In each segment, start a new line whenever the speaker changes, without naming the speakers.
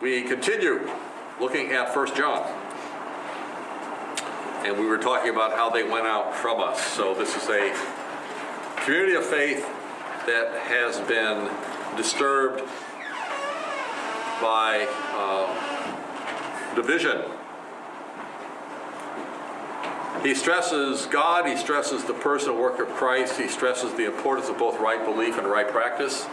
We continue looking at 1 John. And we were talking about how they went out from us. So this is a community of faith that has been disturbed by division. He stresses God, he stresses the person and work of Christ, he stresses the importance of both right belief and right practice,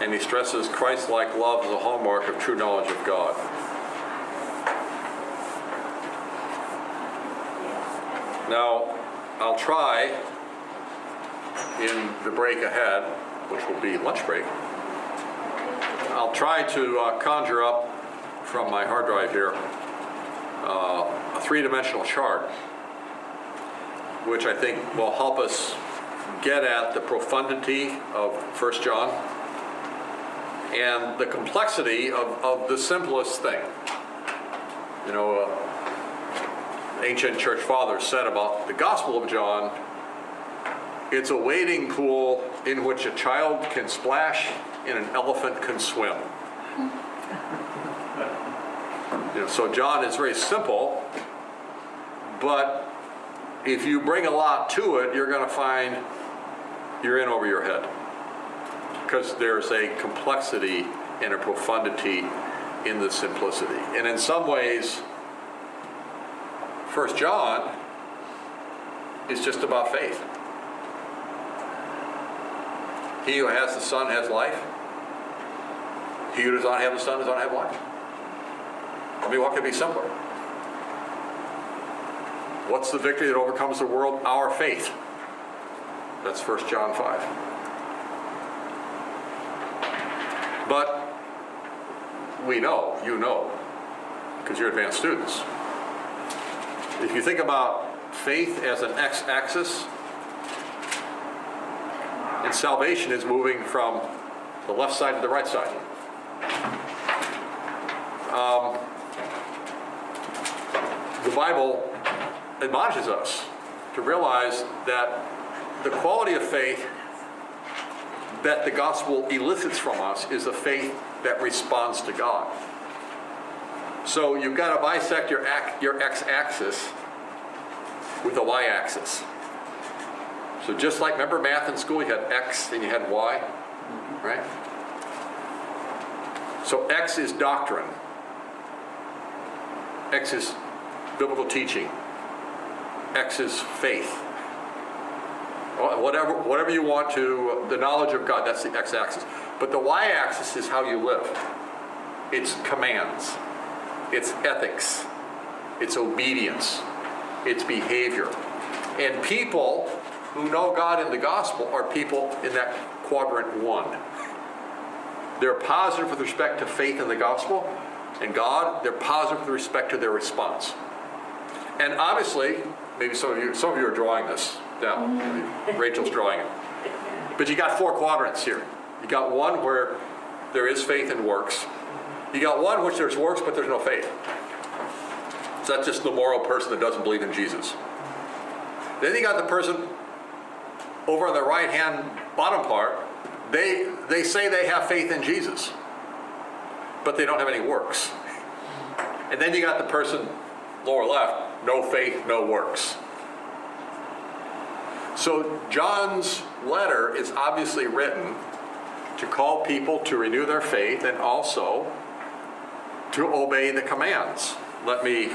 and he stresses Christ-like love as a hallmark of true knowledge of God. Now, I'll try in the break ahead, which will be lunch break, I'll try to conjure up from my hard drive here a three-dimensional chart, which I think will help us get at the profundity of 1 John and the complexity of the simplest thing. You know, ancient church fathers said about the Gospel of John, it's a wading pool in which a child can splash and an elephant can swim. You know, so John is very simple, but if you bring a lot to it, you're going to find you're in over your head, because there's a complexity and a profundity in the simplicity. And in some ways, 1 John is just about faith. He who has the Son has life. He who does not have the Son does not have life. I mean, what could be simpler? What's the victory that overcomes the world? Our faith. That's 1 John 5. But we know, you know, because you're advanced students. If you think about faith as an x-axis, and salvation is moving from the left side to the right side. The Bible admonishes us to realize that the quality of faith that the gospel elicits from us is a faith that responds to God. So you've got to bisect your x-axis with the y-axis. So just like, remember math in school, you had x and you had y, right? So x is doctrine. X is biblical teaching. X is faith. Whatever you want to, the knowledge of God, that's the x-axis. But the y-axis is how you live. It's commands. It's ethics. It's obedience. It's behavior. And people who know God in the gospel are people in that quadrant 1. They're positive with respect to faith in the gospel and God. They're positive with respect to their response. And obviously, maybe some of you are drawing this down. Rachel's drawing it. But you got 4 quadrants here. You got one where there is faith and works. You got one which there's works but there's no faith. So that's just the moral person that doesn't believe in Jesus. Then you got the person over on the right-hand bottom part. They say they have faith in Jesus, but they don't have any works. And then you got the person lower left, no faith, no works. So John's letter is obviously written to call people to renew their faith and also to obey the commands. Let me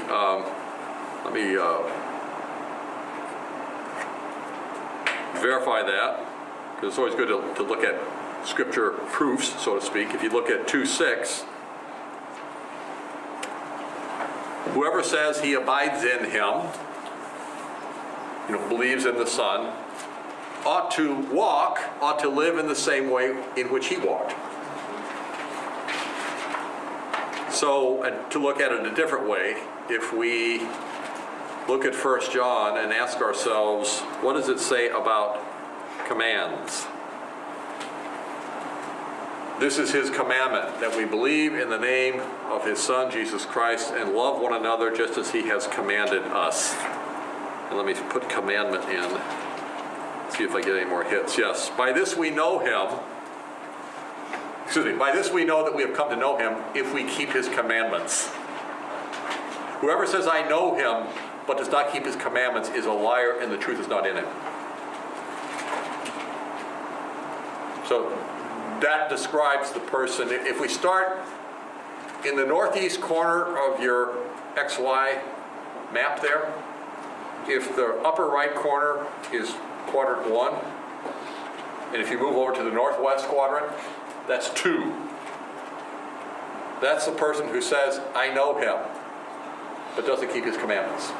verify that, because it's always good to look at scripture proofs, so to speak. If you look at 2:6, whoever says he abides in him, believes in the Son, ought to live in the same way in which he walked. So, to look at it a different way, if we look at 1 John and ask ourselves, what does it say about commands? This is his commandment, that we believe in the name of his Son, Jesus Christ, and love one another just as he has commanded us. And let me put commandment in, see if I get any more hits. Yes, by this we know him, By this we know that we have come to know him if we keep his commandments. Whoever says, I know him, but does not keep his commandments is a liar, and the truth is not in him. So that describes the person. If we start in the northeast corner of your XY map there, if the upper right corner is quadrant 1, and if you move over to the northwest quadrant, that's 2. That's the person who says, I know him, but doesn't keep his commandments.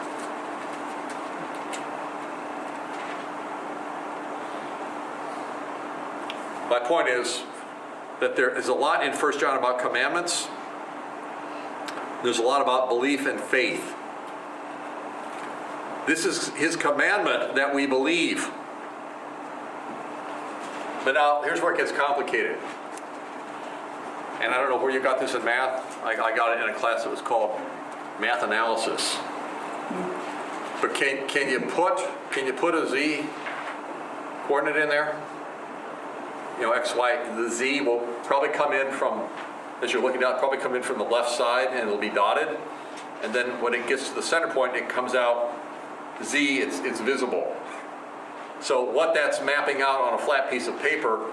My point is that there is a lot in 1 John about commandments. There's a lot about belief and faith. This is his commandment that we believe. But now, here's where it gets complicated. And I don't know where you got this in math. I got it in a class that was called Math Analysis. But can you put a z coordinate in there? X, Y. The z will probably come in from, as you're looking down, probably come in from the left side, and it'll be dotted. And then when it gets to the center point, it comes out z. It's visible. So what that's mapping out on a flat piece of paper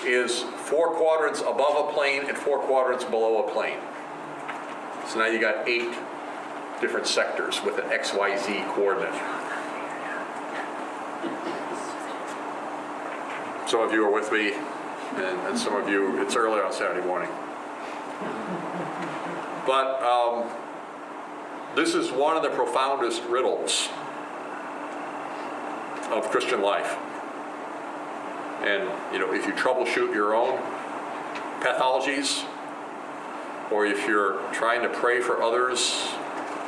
is 4 quadrants above a plane and 4 quadrants below a plane. So now you got 8 different sectors with an XYZ coordinate. Some of you are with me, and some of you, it's early on Saturday morning. But this is one of the profoundest riddles of Christian life. And if you troubleshoot your own pathologies, or if you're trying to pray for others,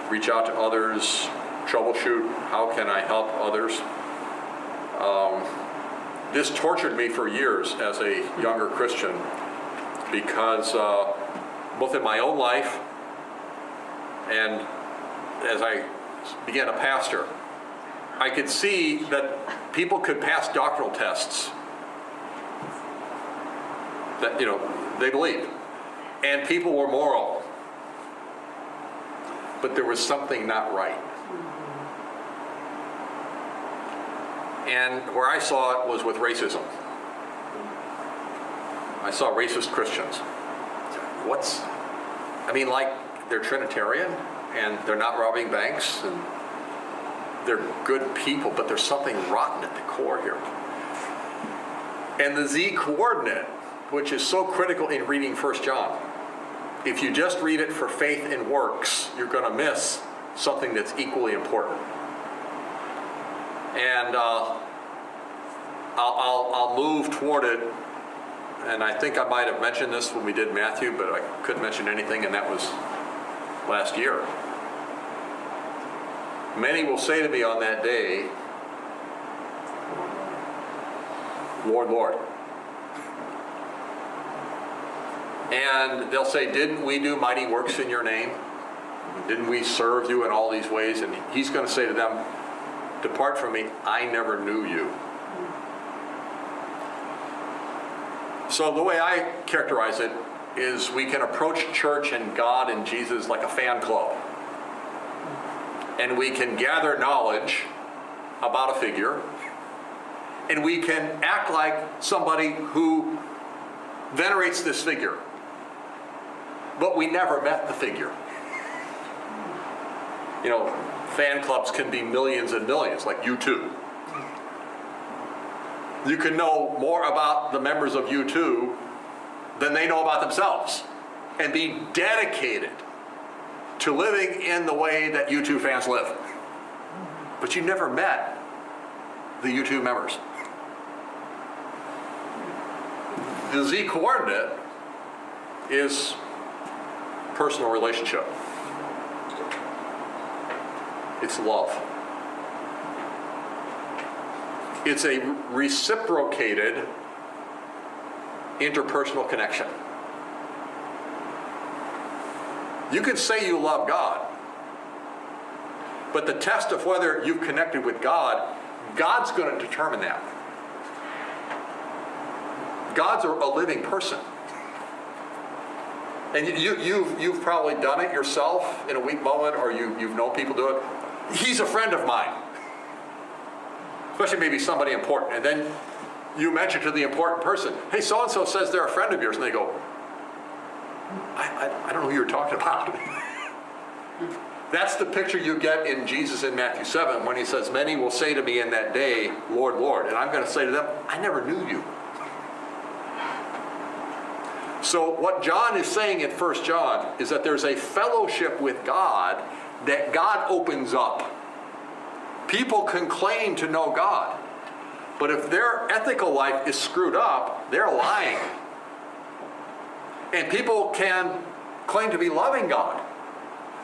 reach out to others, troubleshoot, how can I help others? This tortured me for years as a younger Christian, because both in my own life and as I began to pastor, I could see that people could pass doctrinal tests that they believed, and people were moral, but there was something not right. And where I saw it was with racism. I saw racist Christians. They're Trinitarian, and they're not robbing banks, and they're good people, but there's something rotten at the core here. And the Z coordinate, which is so critical in reading 1 John, if you just read it for faith and works, you're going to miss something that's equally important. And I'll move toward it, and I think I might have mentioned this when we did Matthew, but I couldn't mention anything, and that was last year. Many will say to me on that day, Lord, Lord. And they'll say, didn't we do mighty works in your name? Didn't we serve you in all these ways? And he's going to say to them, depart from me, I never knew you. So the way I characterize it is we can approach church and God and Jesus like a fan club. And we can gather knowledge about a figure, and we can act like somebody who venerates this figure, but we never met the figure. Fan clubs can be millions and millions, like U2. You can know more about the members of U2 than they know about themselves, and be dedicated to living in the way that U2 fans live. But you never met the U2 members. The Z coordinate is personal relationship. It's love. It's a reciprocated interpersonal connection. You can say you love God, but the test of whether you've connected with God, God's going to determine that. God's a living person. And you've probably done it yourself in a weak moment, or you've known people do it. He's a friend of mine. Especially maybe somebody important. And then you mention to the important person, hey, so-and-so says they're a friend of yours. And they go, I don't know who you're talking about. That's the picture you get in Jesus in Matthew 7 when he says, many will say to me in that day, Lord, Lord. And I'm going to say to them, I never knew you. So what John is saying in 1 John is that there's a fellowship with God that God opens up. People can claim to know God, but if their ethical life is screwed up, they're lying. And people can claim to be loving God,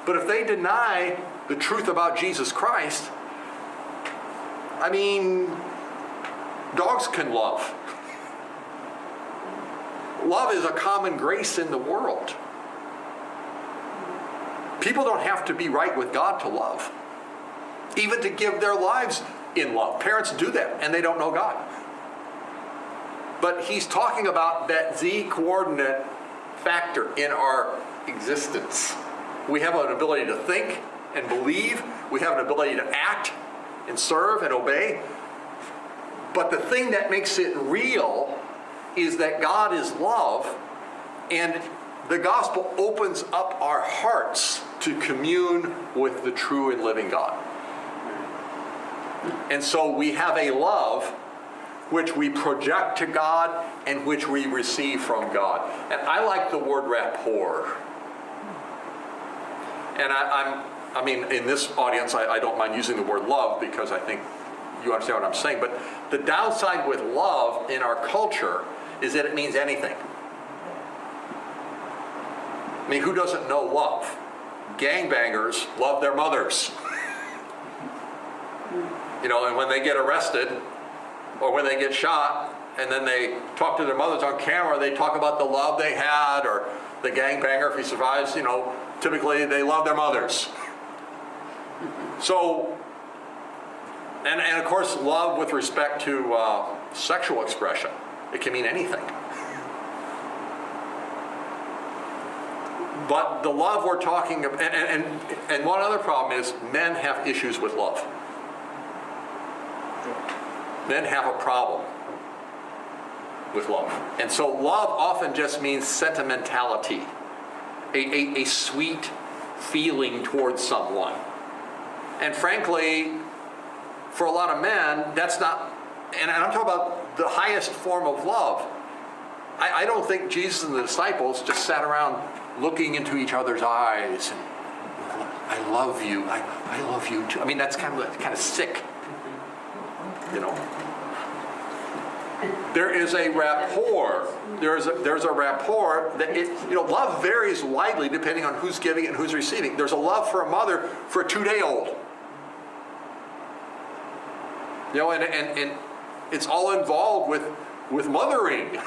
but if they deny the truth about Jesus Christ, I mean, dogs can love. Love is a common grace in the world. People don't have to be right with God to love, even to give their lives in love. Parents do that, and they don't know God. But he's talking about that z-coordinate factor in our existence. We have an ability to think and believe. We have an ability to act and serve and obey. But the thing that makes it real is that God is love, and the gospel opens up our hearts to commune with the true and living God. And so we have a love which we project to God and which we receive from God. And I like the word rapport. And I mean, in this audience, I don't mind using the word love because I think you understand what I'm saying. But the downside with love in our culture is that it means anything. I mean, who doesn't know love? Gangbangers love their mothers. You know, and when they get arrested or when they get shot and then they talk to their mothers on camera, they talk about the love they had, or the gangbanger, if he survives, you know, typically they love their mothers. So, and of course, love with respect to sexual expression. It can mean anything. But the love we're talking about, and one other problem is men have issues with love. Men have a problem with love. And so love often just means sentimentality, a sweet feeling towards someone. And frankly, for a lot of men, that's not, and I'm talking about the highest form of love. I don't think Jesus and the disciples just sat around looking into each other's eyes and, I love you, I love you too. I mean, that's kind of sick, you know. There is a rapport. There's a rapport that love varies widely depending on who's giving and who's receiving. There's a love for a mother for a 2-day-old. You know, and it's all involved with mothering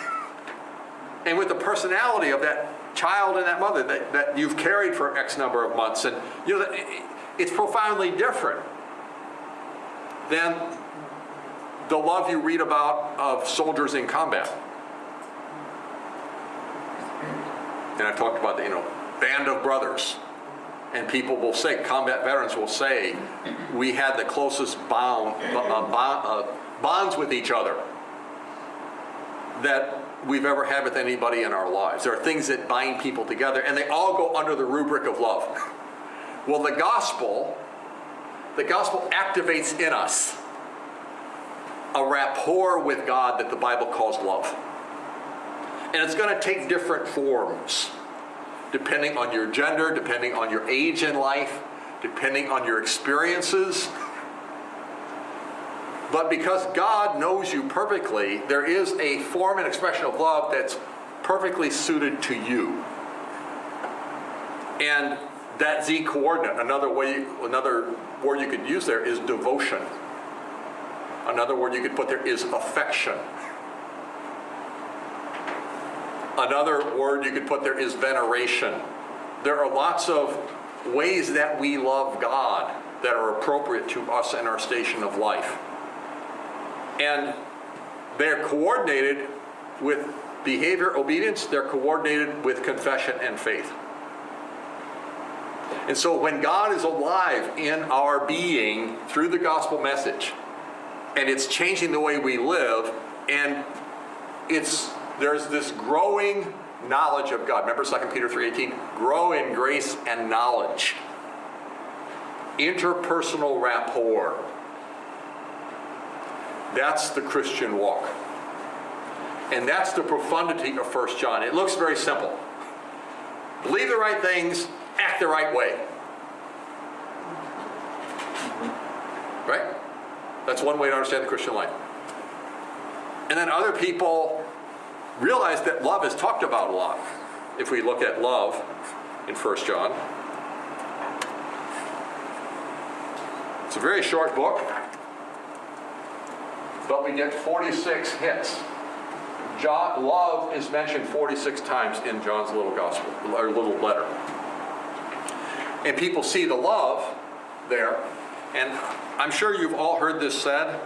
and with the personality of that child and that mother that you've carried for X number of months. And you know, it's profoundly different than the love you read about of soldiers in combat. And I've talked about the band of brothers. And people will say, combat veterans will say, we had the closest bonds with each other that we've ever had with anybody in our lives. There are things that bind people together, and they all go under the rubric of love. Well, the gospel activates in us a rapport with God that the Bible calls love. And it's going to take different forms, depending on your gender, depending on your age in life, depending on your experiences. But because God knows you perfectly, there is a form and expression of love that's perfectly suited to you. And that Z coordinate, another word you could use there is devotion. Another word you could put there is affection. Another word you could put there is veneration. There are lots of ways that we love God that are appropriate to us in our station of life. And they're coordinated with behavior, obedience, they're coordinated with confession and faith. And so when God is alive in our being through the gospel message, and it's changing the way we live, and there's this growing knowledge of God. Remember 2 Peter 3:18? Grow in grace and knowledge. Interpersonal rapport. That's the Christian walk. And that's the profundity of 1 John. It looks very simple. Believe the right things, act the right way. Right? That's one way to understand the Christian life. And then other people realize that love is talked about a lot. If we look at love in 1 John. It's a very short book, but we get 46 hits. Love is mentioned 46 times in John's little gospel, or little letter. And people see the love there, and I'm sure you've all heard this said.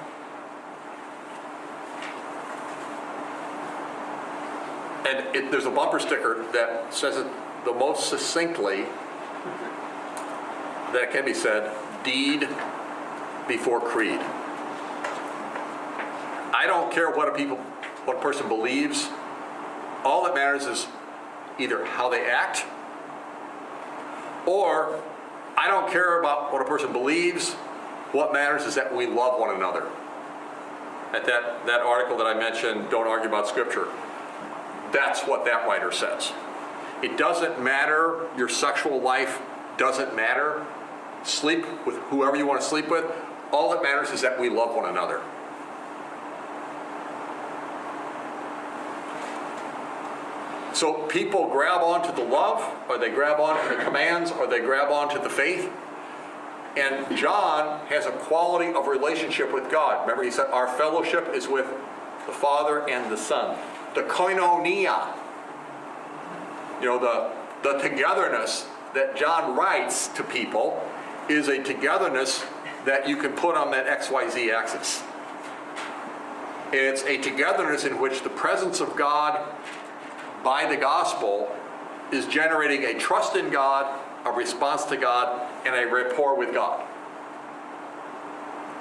And there's a bumper sticker that says it the most succinctly that can be said: deed before creed. I don't care what a person believes. All that matters is either how they act, or I don't care about what a person believes. What matters is that we love one another. At that article that I mentioned, Don't Argue About Scripture, that's what that writer says. It doesn't matter, your sexual life doesn't matter. Sleep with whoever you want to sleep with. All that matters is that we love one another. So people grab onto the love, or they grab onto the commands, or they grab onto the faith. And John has a quality of relationship with God. Remember, he said our fellowship is with the Father and the Son. The koinonia, the togetherness that John writes to people is a togetherness that you can put on that XYZ axis. It's a togetherness in which the presence of God by the gospel is generating a trust in God, a response to God, and a rapport with God.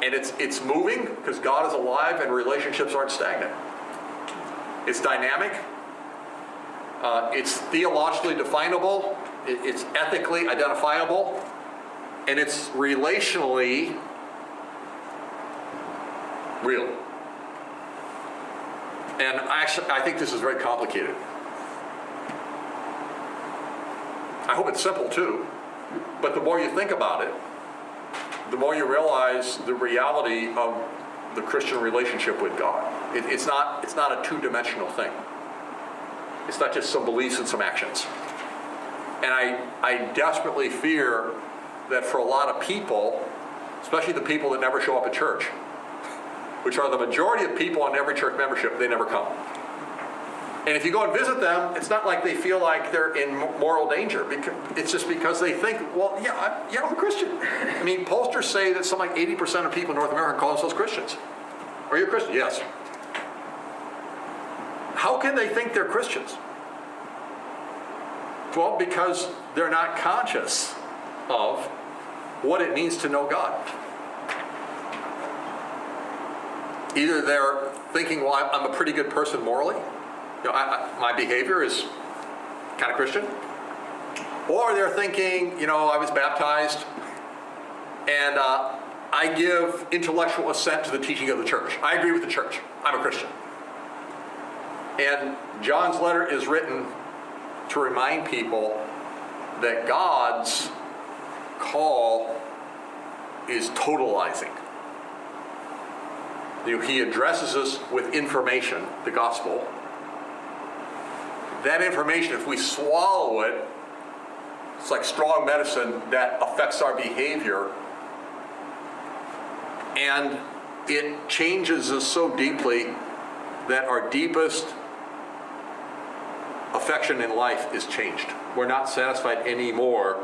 And it's moving because God is alive and relationships aren't stagnant. It's dynamic. It's theologically definable. It's ethically identifiable. And it's relationally real. And I think this is very complicated. I hope it's simple too, but the more you think about it, the more you realize the reality of the Christian relationship with God. It's not a two-dimensional thing. It's not just some beliefs and some actions. And I desperately fear that for a lot of people, especially the people that never show up at church, which are the majority of people on every church membership, they never come. And if you go and visit them, it's not like they feel like they're in moral danger. It's just because they think, well, yeah, I'm a Christian. I mean, pollsters say that something like 80% of people in North America call themselves Christians. Are you a Christian? Yes. How can they think they're Christians? Well, because they're not conscious of what it means to know God. Either they're thinking, well, I'm a pretty good person morally. My behavior is kind of Christian. Or they're thinking, I was baptized and I give intellectual assent to the teaching of the church. I agree with the church. I'm a Christian. And John's letter is written to remind people that God's call is totalizing. He addresses us with information, the gospel. That information, if we swallow it, it's like strong medicine that affects our behavior. And it changes us so deeply that our deepest affection in life is changed. We're not satisfied anymore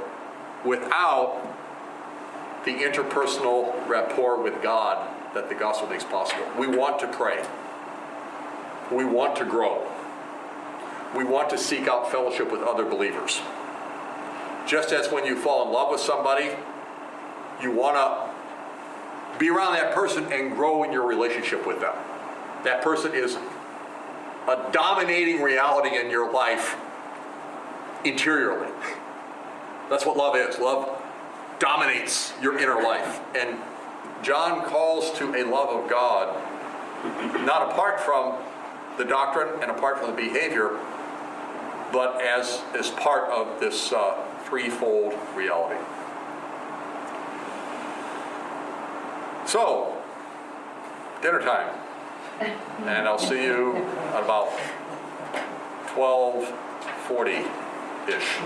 without the interpersonal rapport with God that the gospel makes possible. We want to pray. We want to grow. We want to seek out fellowship with other believers. Just as when you fall in love with somebody, you want to be around that person and grow in your relationship with them. That person is a dominating reality in your life interiorly. That's what love is. Love dominates your inner life. And John calls to a love of God, not apart from the doctrine and apart from the behavior, but as part of this threefold reality. So, dinner time. And I'll see you at about 12:40-ish.